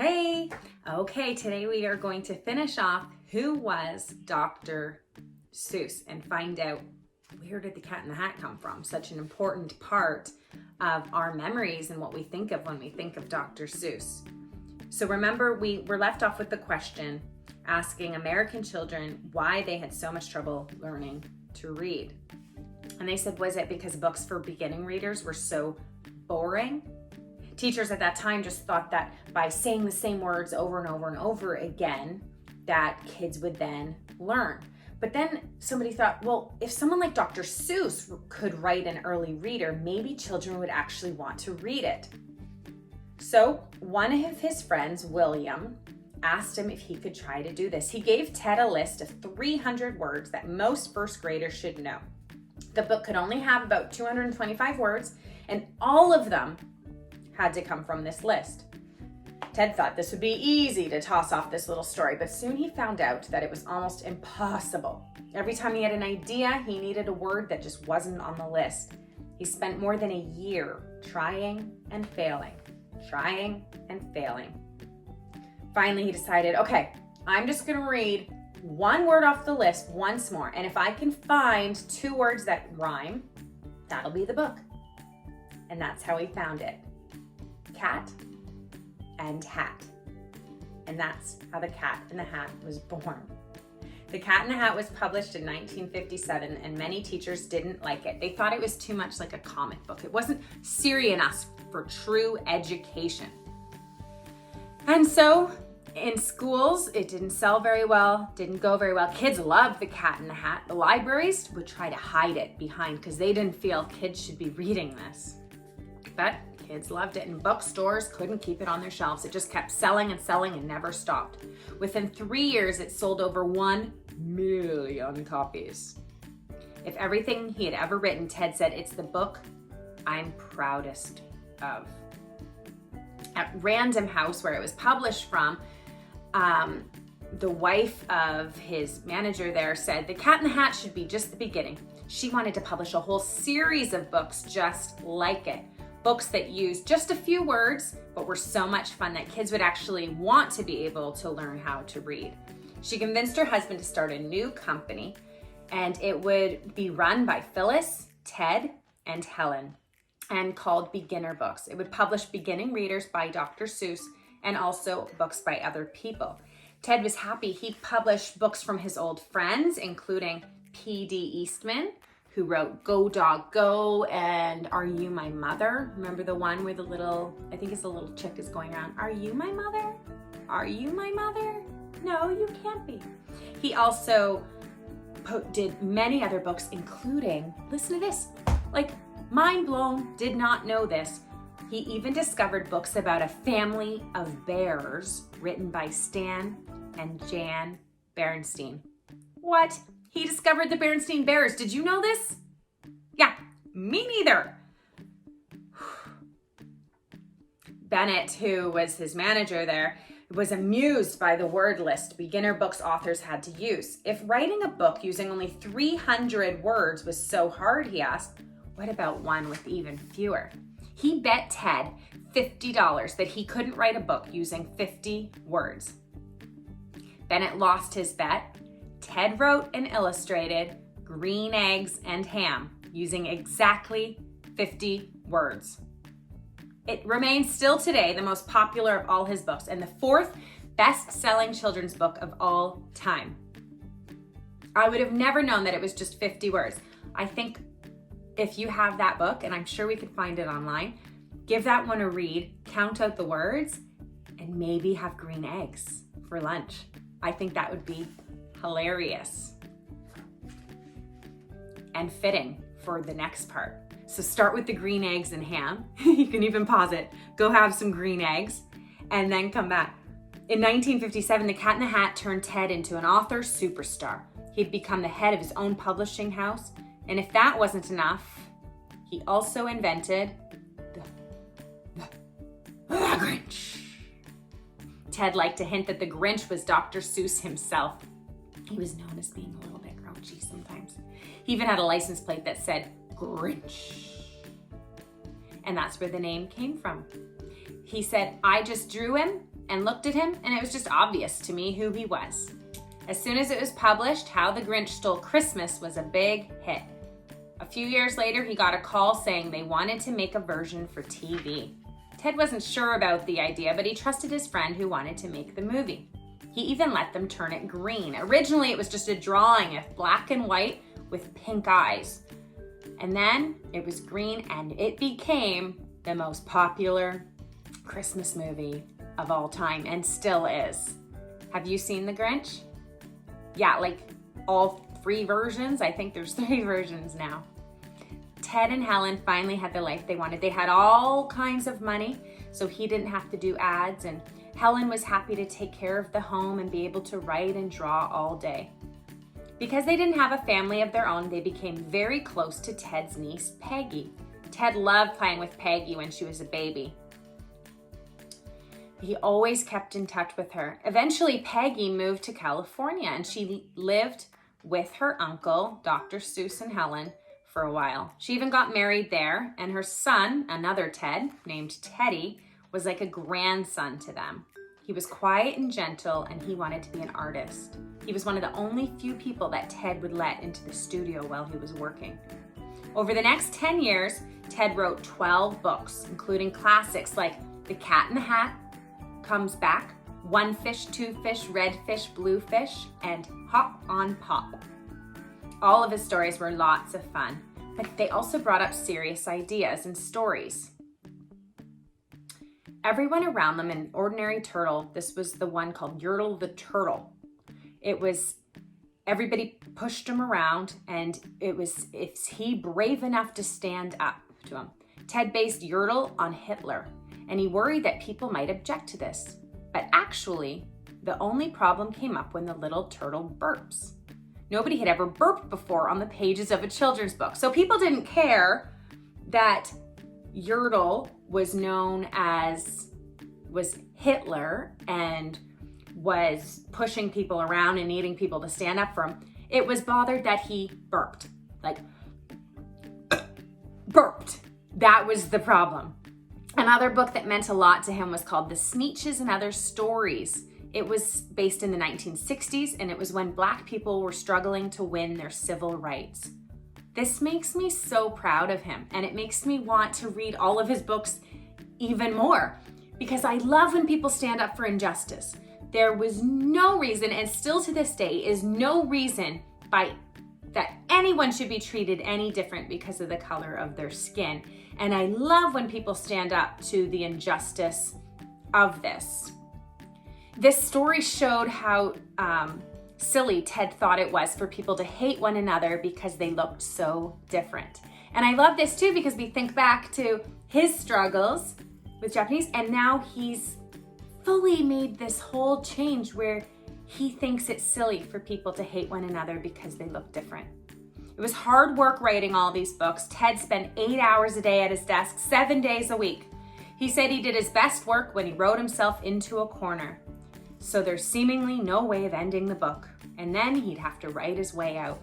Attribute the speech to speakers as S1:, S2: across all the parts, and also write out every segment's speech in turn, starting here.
S1: Hey! Okay, today we are going to finish off who was Dr. Seuss and find out where did the Cat in the Hat come from? Such an important part of our memories and what we think of when we think of Dr. Seuss. So remember, we were left off with the question asking American children why they had so much trouble learning to read. And they said, was it because books for beginning readers were so boring? Teachers at that time just thought that by saying the same words over and over and over again, that kids would then learn. But then somebody thought, well, if someone like Dr. Seuss could write an early reader, maybe children would actually want to read it. So one of his friends, William, asked him if he could try to do this. He gave Ted a list of 300 words that most first graders should know. The book could only have about 225 words, and all of them had to come from this list. Ted thought this would be easy to toss off this little story, but soon he found out that it was almost impossible. Every time he had an idea, he needed a word that just wasn't on the list. He spent more than a year trying and failing. Finally, he decided, okay, I'm just gonna read one word off the list once more, and if I can find 2 words that rhyme, that'll be the book. And that's how he found it. Cat and Hat. And that's how the Cat in the Hat was born. The Cat in the Hat was published in 1957, and many teachers didn't like it. They thought it was too much like a comic book. It wasn't serious enough for true education. And so in schools, it didn't sell very well, didn't go very well. Kids loved the Cat in the Hat. The libraries would try to hide it behind because they didn't feel kids should be reading this. But kids loved it, and bookstores couldn't keep it on their shelves. It just kept selling and selling and never stopped. Within 3 years, it sold over 1 million copies. If everything he had ever written, Ted said, it's the book I'm proudest of. At Random House, where it was published from, the wife of his manager there said, the Cat in the Hat should be just the beginning. She wanted to publish a whole series of books just like it. Books that used just a few words, but were so much fun that kids would actually want to be able to learn how to read. She convinced her husband to start a new company, and it would be run by Phyllis, Ted, and Helen, and called Beginner Books. It would publish beginning readers by Dr. Seuss and also books by other people. Ted was happy. He published books from his old friends, including P.D. Eastman, who wrote Go Dog Go and Are You My Mother? Remember the one where the little chick is going around, are you my mother? Are you my mother? No, you can't be. He also did many other books, including, listen to this, like mind blown, did not know this. He even discovered books about a family of bears written by Stan and Jan Bernstein. What? He discovered the Bernstein Bears. Did you know this? Yeah, me neither. Bennett, who was his manager there, was amused by the word list beginner books authors had to use. If writing a book using only 300 words was so hard, he asked, what about one with even fewer? He bet Ted $50 that he couldn't write a book using 50 words. Bennett lost his bet. Ted wrote and illustrated Green Eggs and Ham using exactly 50 words. It remains still today the most popular of all his books and the 4th best-selling children's book of all time. I would have never known that it was just 50 words. I think if you have that book, and I'm sure we could find it online, give that one a read, count out the words, and maybe have green eggs for lunch. I think that would be hilarious and fitting for the next part. So start with the green eggs and ham. You can even pause it. Go have some green eggs and then come back. In 1957, the Cat in the Hat turned Ted into an author superstar. He'd become the head of his own publishing house. And if that wasn't enough, he also invented the Grinch. Ted liked to hint that the Grinch was Dr. Seuss himself. He was known as being a little bit grouchy sometimes. He even had a license plate that said Grinch. And that's where the name came from. He said, I just drew him and looked at him, and it was just obvious to me who he was. As soon as it was published, How the Grinch Stole Christmas was a big hit. A few years later, he got a call saying they wanted to make a version for TV. Ted wasn't sure about the idea, but he trusted his friend who wanted to make the movie. He even let them turn it green. Originally, it was just a drawing of black and white with pink eyes. And then it was green, and it became the most popular Christmas movie of all time, and still is. Have you seen The Grinch? Yeah, like all 3 versions. I think there's 3 versions now. Ted and Helen finally had the life they wanted. They had all kinds of money, so he didn't have to do ads, and Helen was happy to take care of the home and be able to write and draw all day. Because they didn't have a family of their own, they became very close to Ted's niece, Peggy. Ted loved playing with Peggy when she was a baby. He always kept in touch with her. Eventually, Peggy moved to California, and she lived with her uncle, Dr. Seuss, and Helen for a while. She even got married there, and her son, another Ted, named Teddy, was like a grandson to them. He was quiet and gentle, and he wanted to be an artist. He was one of the only few people that Ted would let into the studio while he was working. Over the next 10 years, Ted wrote 12 books, including classics like The Cat in the Hat Comes Back, One Fish, Two Fish, Red Fish, Blue Fish, and Hop on Pop. All of his stories were lots of fun, but they also brought up serious ideas and stories. Everyone around them, an ordinary turtle, this was the one called Yertle the Turtle. Everybody pushed him around, and is he brave enough to stand up to him? Ted based Yertle on Hitler, and he worried that people might object to this. But actually, the only problem came up when the little turtle burps. Nobody had ever burped before on the pages of a children's book. So people didn't care that Yertle was Hitler and was pushing people around and needing people to stand up for him. It was bothered that he burped, like burped. That was the problem. Another book that meant a lot to him was called The Sneetches and Other Stories. It was based in the 1960s, and it was when Black people were struggling to win their civil rights. This makes me so proud of him, and it makes me want to read all of his books even more, because I love when people stand up for injustice. There was no reason, and still to this day is no reason that anyone should be treated any different because of the color of their skin. And I love when people stand up to the injustice of this. This story showed how silly Ted thought it was for people to hate one another because they looked so different. And I love this too because we think back to his struggles with Japanese, and now he's fully made this whole change where he thinks it's silly for people to hate one another because they look different. It was hard work writing all these books. Ted spent 8 hours a day at his desk, 7 days a week. He said he did his best work when he wrote himself into a corner. So there's seemingly no way of ending the book, and then he'd have to write his way out.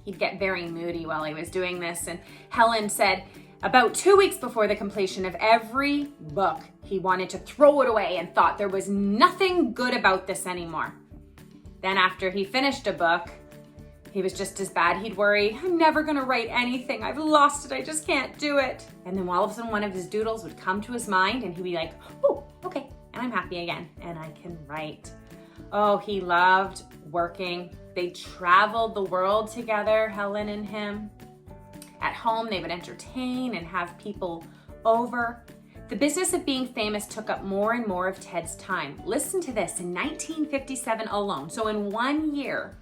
S1: He'd get very moody while he was doing this, and Helen said about 2 weeks before the completion of every book, he wanted to throw it away and thought there was nothing good about this anymore. Then after he finished a book, he was just as bad. He'd worry, I'm never gonna write anything. I've lost it, I just can't do it. And then all of a sudden one of his doodles would come to his mind and he'd be like, oh, okay, and I'm happy again, and I can write. Oh, he loved working. They traveled the world together, Helen and him. At home, they would entertain and have people over. The business of being famous took up more and more of Ted's time. Listen to this, in 1957 alone, so in 1 year,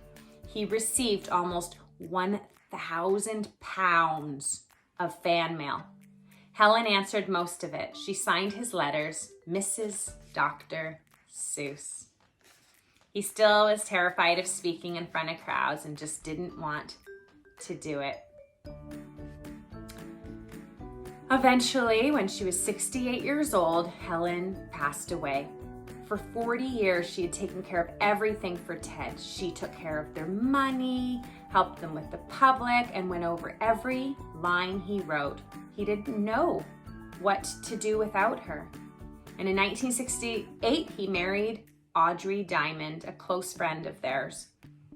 S1: he received almost 1,000 pounds of fan mail. Helen answered most of it. She signed his letters, Mrs. Dr. Seuss. He still was terrified of speaking in front of crowds and just didn't want to do it. Eventually, when she was 68 years old, Helen passed away. For 40 years, she had taken care of everything for Ted. She took care of their money, helped them with the public, and went over every line he wrote. He didn't know what to do without her. And in 1968, he married Audrey Diamond, a close friend of theirs.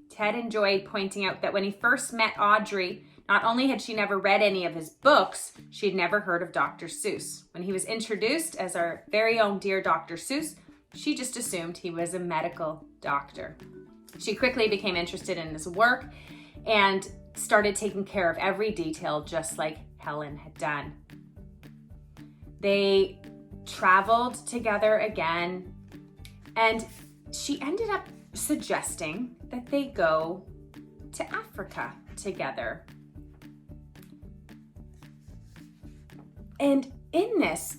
S1: Ted enjoyed pointing out that when he first met Audrey, not only had she never read any of his books, she had never heard of Dr. Seuss. When he was introduced as our very own dear Dr. Seuss, she just assumed he was a medical doctor. She quickly became interested in his work and started taking care of every detail, just like Helen had done. They traveled together again, and she ended up suggesting that they go to Africa together. And in this,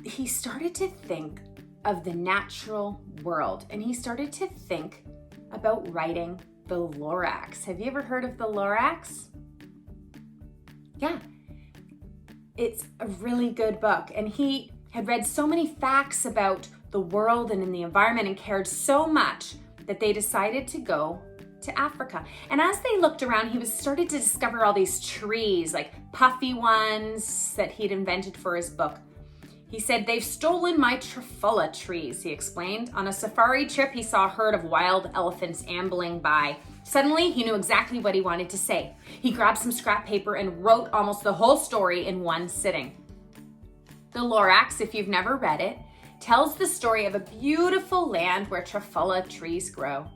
S1: he started to think of the natural world, and he started to think about writing the Lorax. Have you ever heard of the Lorax? Yeah, it's a really good book. And he had read so many facts about the world and in the environment and cared so much that they decided to go to Africa. And as they looked around, he was started to discover all these trees, like puffy ones that he'd invented for his book. He said, "They've stolen my truffula trees," he explained. On a safari trip, he saw a herd of wild elephants ambling by. Suddenly, he knew exactly what he wanted to say. He grabbed some scrap paper and wrote almost the whole story in one sitting. The Lorax, if you've never read it, tells the story of a beautiful land where truffula trees grow.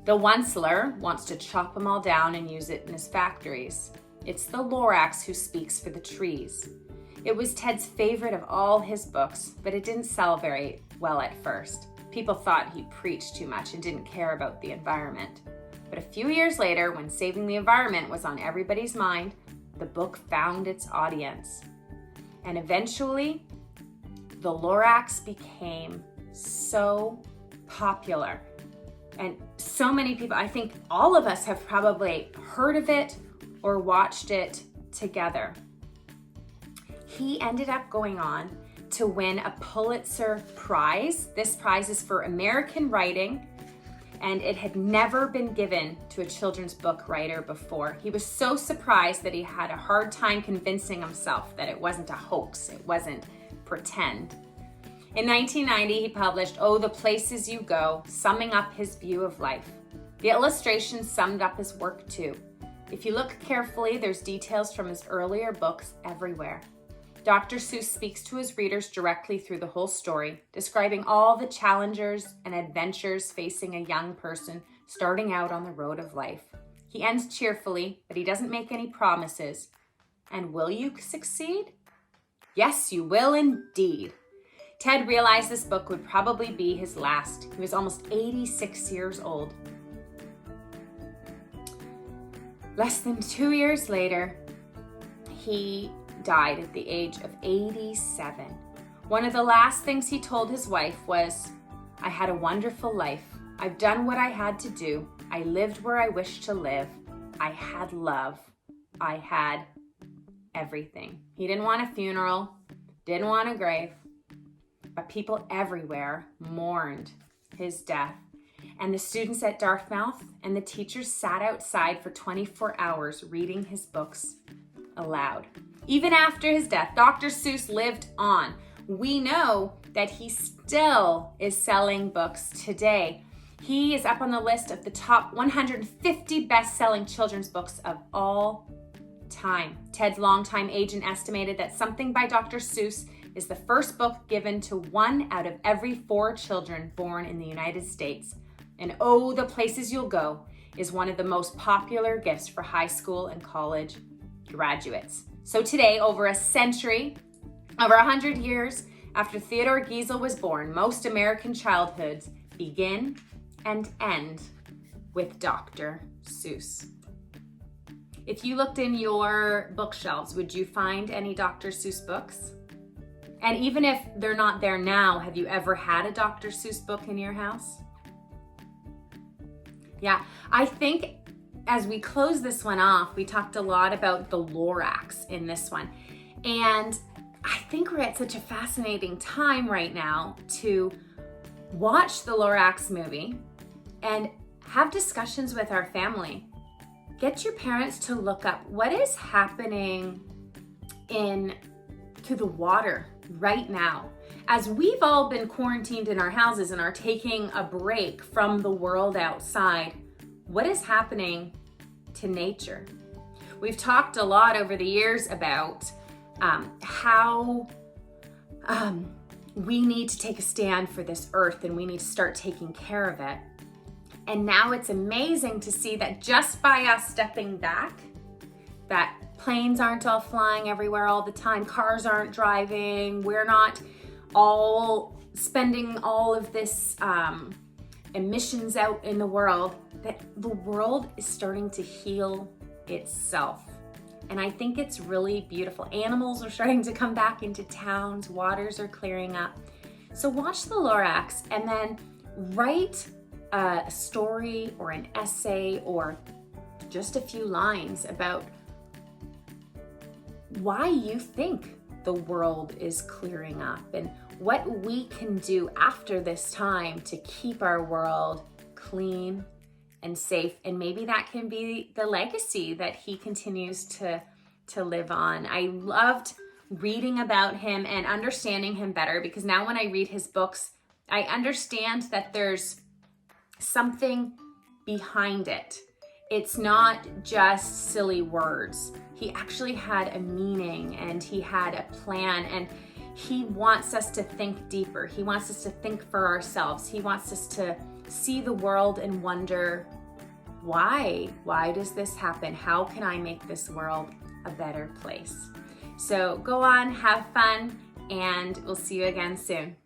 S1: The onceler wants to chop them all down and use it in his factories. It's the Lorax who speaks for the trees. It was Ted's favorite of all his books, but it didn't sell very well at first. People thought he preached too much and didn't care about the environment. But a few years later, when saving the environment was on everybody's mind, the book found its audience. And eventually, the Lorax became so popular. And so many people, I think all of us have probably heard of it or watched it together. He ended up going on to win a Pulitzer Prize. This prize is for American writing, and it had never been given to a children's book writer before. He was so surprised that he had a hard time convincing himself that it wasn't a hoax, it wasn't pretend. In 1990, he published Oh, the Places You Go, summing up his view of life. The illustrations summed up his work too. If you look carefully, there's details from his earlier books everywhere. Dr. Seuss speaks to his readers directly through the whole story, describing all the challenges and adventures facing a young person starting out on the road of life. He ends cheerfully, but he doesn't make any promises. And will you succeed? Yes, you will indeed. Ted realized this book would probably be his last. He was almost 86 years old. Less than 2 years later, he died at the age of 87. One of the last things he told his wife was, "I had a wonderful life. I've done what I had to do. I lived where I wished to live. I had love. I had everything." He didn't want a funeral, didn't want a grave, but people everywhere mourned his death. And the students at Dartmouth and the teachers sat outside for 24 hours reading his books aloud. Even after his death, Dr. Seuss lived on. We know that he still is selling books today. He is up on the list of the top 150 best-selling children's books of all time. Ted's longtime agent estimated that Something by Dr. Seuss is the first book given to 1 out of every 4 children born in the United States. And Oh, the Places You'll Go is one of the most popular gifts for high school and college graduates. So today, over a century, over 100 years after Theodore Geisel was born, most American childhoods begin and end with Dr. Seuss. If you looked in your bookshelves, would you find any Dr. Seuss books? And even if they're not there now, have you ever had a Dr. Seuss book in your house? Yeah, I think as we close this one off, we talked a lot about the Lorax in this one. And I think we're at such a fascinating time right now to watch the Lorax movie and have discussions with our family. Get your parents to look up what is happening to the water right now. As we've all been quarantined in our houses and are taking a break from the world outside, what is happening to nature? We've talked a lot over the years about how we need to take a stand for this earth and we need to start taking care of it. And now it's amazing to see that just by us stepping back, that planes aren't all flying everywhere all the time, cars aren't driving, we're not all spending all of this emissions out in the world, that the world is starting to heal itself. And I think it's really beautiful. Animals are starting to come back into towns, waters are clearing up. So watch the Lorax and then write a story or an essay or just a few lines about why you think the world is clearing up and what we can do after this time to keep our world clean and safe. And maybe that can be the legacy that he continues to live on. I loved reading about him and understanding him better, because now when I read his books, I understand that there's something behind it. It's not just silly words. He actually had a meaning and he had a plan, and he wants us to think deeper. He wants us to think for ourselves. He wants us to see the world and wonder, why? Why does this happen? How can I make this world a better place? So go on, have fun, and we'll see you again soon.